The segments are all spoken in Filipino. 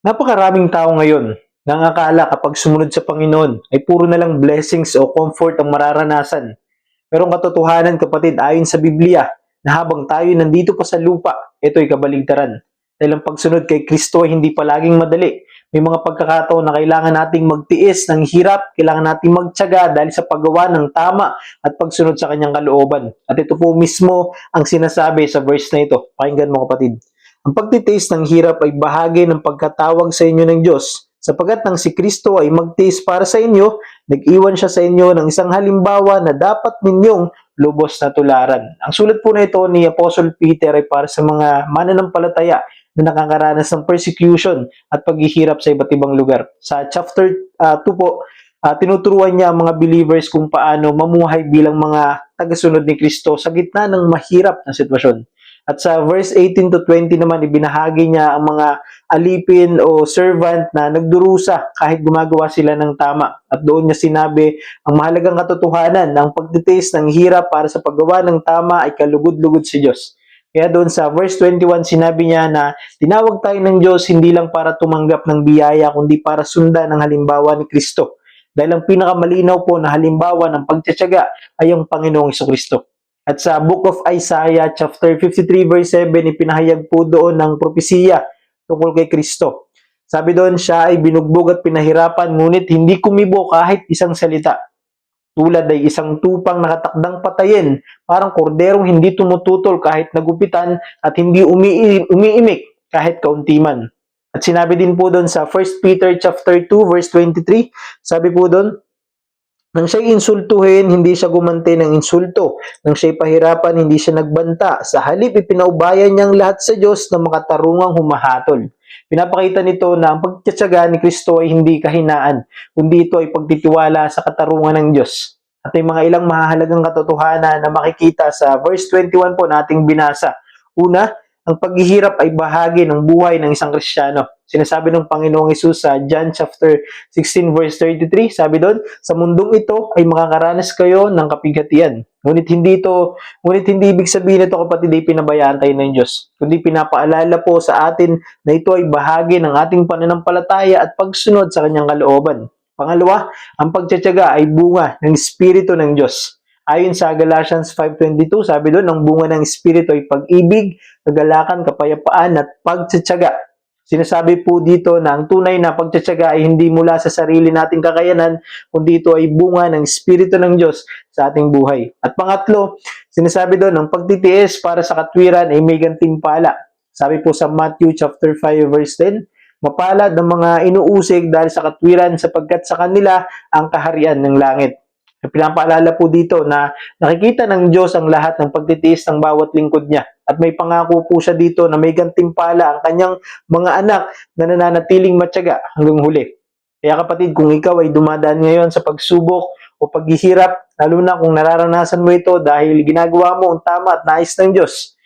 Napakaraming tao ngayon na ang akala kapag sumunod sa Panginoon ay puro na lang blessings o comfort ang mararanasan. Pero ang katotohanan, kapatid, ayon sa Biblia, na habang tayo nandito pa sa lupa, ito ay kabaligtaran. Dahil ang pagsunod kay Kristo ay hindi palaging madali. May mga pagkakataon na kailangan nating magtiis ng hirap, kailangan nating magtiyaga dahil sa paggawa ng tama at pagsunod sa kanyang kalooban. At ito po mismo ang sinasabi sa verse na ito. Pakinggan mo, kapatid. Ang pagtitiis ng hirap ay bahagi ng pagkatawag sa inyo ng Diyos, sapagat nang si Kristo ay magtiis para sa inyo, nag-iwan siya sa inyo ng isang halimbawa na dapat ninyong lubos na tularan. Ang sulat po na ito ni Apostle Peter ay para sa mga mananampalataya na nakakaranas ng persecution at paghihirap sa iba't ibang lugar. Sa chapter 2 po, tinuturuan niya ang mga believers kung paano mamuhay bilang mga tagasunod ni Kristo sa gitna ng mahirap na sitwasyon. At sa verse 18 to 20 naman, ibinahagi niya ang mga alipin o servant na nagdurusa kahit gumagawa sila ng tama. At doon niya sinabi ang mahalagang katotohanan na ang pagtitiis ng hirap para sa paggawa ng tama ay kalugod-lugod si Diyos. Kaya doon sa verse 21, sinabi niya na tinawag tayo ng Diyos hindi lang para tumanggap ng biyaya, kundi para sundan ang halimbawa ni Kristo. Dahil ang pinakamalinaw po na halimbawa ng pagtitiyaga ay ang Panginoong Kristo. At sa Book of Isaiah, chapter 53, verse 7, ipinahayag po doon ng propesiya tungkol kay Kristo. Sabi doon, siya ay binugbog at pinahirapan, ngunit hindi kumibo kahit isang salita. Tulad ay isang tupang nakatakdang patayin, parang korderong hindi tumututol kahit nagupitan at hindi umiimik kahit kaunti man. At sinabi din po doon sa 1 Peter chapter 2, verse 23, sabi po doon, nang siya'y insultuhin, hindi siya gumanti ng insulto. Nang siya'y pahirapan, hindi siya nagbanta. Sa halip, ipinaubayan niyang lahat sa Diyos na makatarungang humahatol. Pinapakita nito na ang pagtitiyaga ni Kristo ay hindi kahinaan, kundi ito ay pagtitiwala sa katarungan ng Diyos. At may mga ilang mahalagang katotohanan na makikita sa verse 21 po nating binasa. Una, ang paghihirap ay bahagi ng buhay ng isang Kristiyano. Sinasabi ng Panginoong Hesus sa John chapter 16 verse 33, sabi doon, sa mundong ito ay makakaranas kayo ng kapighatian. Ngunit hindi ibig sabihin nito, kapatid, ay pinabayaan tayo ng Diyos. Kundi pinapaalala po sa atin na ito ay bahagi ng ating pananampalataya at pagsunod sa kanyang kalooban. Pangalawa, ang pagtitiyaga ay bunga ng Espiritu ng Diyos. Ayon sa Galatians 5:22, sabi doon, ang bunga ng Espiritu ay pag-ibig, kagalakan, kapayapaan at pagtitiyaga. Sinasabi po dito na ang tunay na pagtitiyaga ay hindi mula sa sarili nating kakayanan, kundi ito ay bunga ng Espiritu ng Diyos sa ating buhay. At pangatlo, sinasabi doon, ang pagtitiis para sa katwiran ay may gantimpala. Sabi po sa Matthew chapter 5 verse 10, mapalad ang mga inuusig dahil sa katwiran sapagkat sa kanila ang kaharian ng langit. Pinapaalala po dito na nakikita ng Diyos ang lahat ng pagtitiis ng bawat lingkod niya. At may pangako po siya dito na may gantimpala ang kanyang mga anak na nananatiling matyaga hanggang huli. Kaya kapatid, kung ikaw ay dumadaan ngayon sa pagsubok o paghihirap, lalo na kung nararanasan mo ito dahil ginagawa mo ang tama at nais ng Diyos,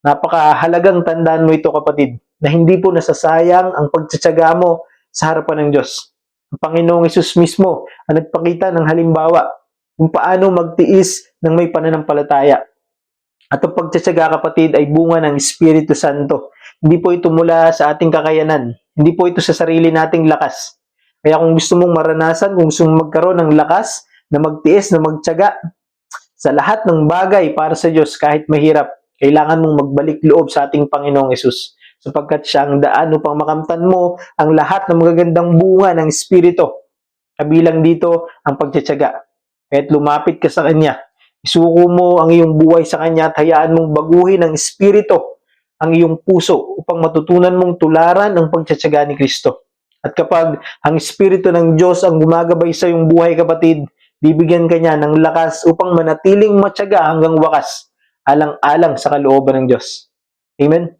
napakahalagang tandaan mo ito, kapatid, na hindi po nasasayang ang pagtsatsaga mo sa harapan ng Diyos. Ang Panginoong Hesus mismo ang nagpakita ng halimbawa kung paano magtiis ng may pananampalataya. At ang pagtsatsaga, kapatid, ay bunga ng Espiritu Santo. Hindi po ito mula sa ating kakayanan. Hindi po ito sa sarili nating lakas. Kaya kung gusto mong maranasan, kung gusto mong magkaroon ng lakas, na magtiis, na magtsaga, sa lahat ng bagay para sa Diyos, kahit mahirap, kailangan mong magbalik loob sa ating Panginoong Hesus. Sapagkat siya ang daan upang makamtan mo ang lahat ng magagandang bunga ng Espiritu. Kabilang dito ang pagtsatsaga. Kaya't lumapit ka sa Kanya. Isuko mo ang iyong buhay sa Kanya at hayaan mong baguhin ng Espiritu ang iyong puso upang matutunan mong tularan ang pagtsatsaga ni Kristo. At kapag ang Espiritu ng Diyos ang gumagabay sa iyong buhay, kapatid, bibigyan ka niya ng lakas upang manatiling matyaga hanggang wakas, alang-alang sa kalooban ng Diyos. Amen?